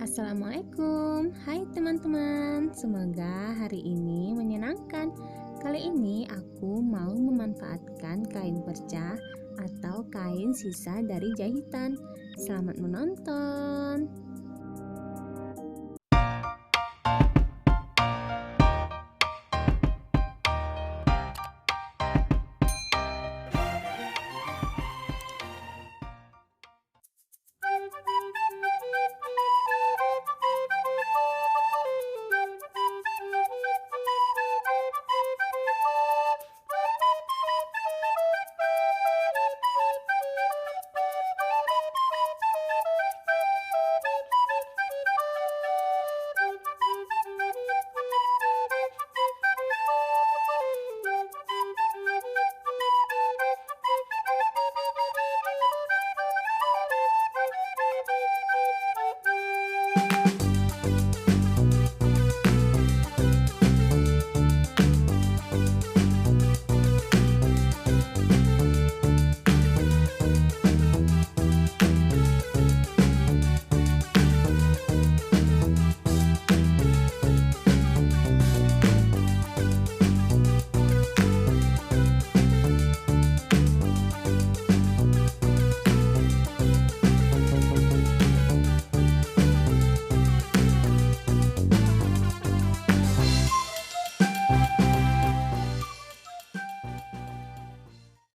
Assalamualaikum, hai teman-teman. Semoga hari ini menyenangkan. Kali ini aku mau memanfaatkan kain perca atau kain sisa dari jahitan. Selamat menonton.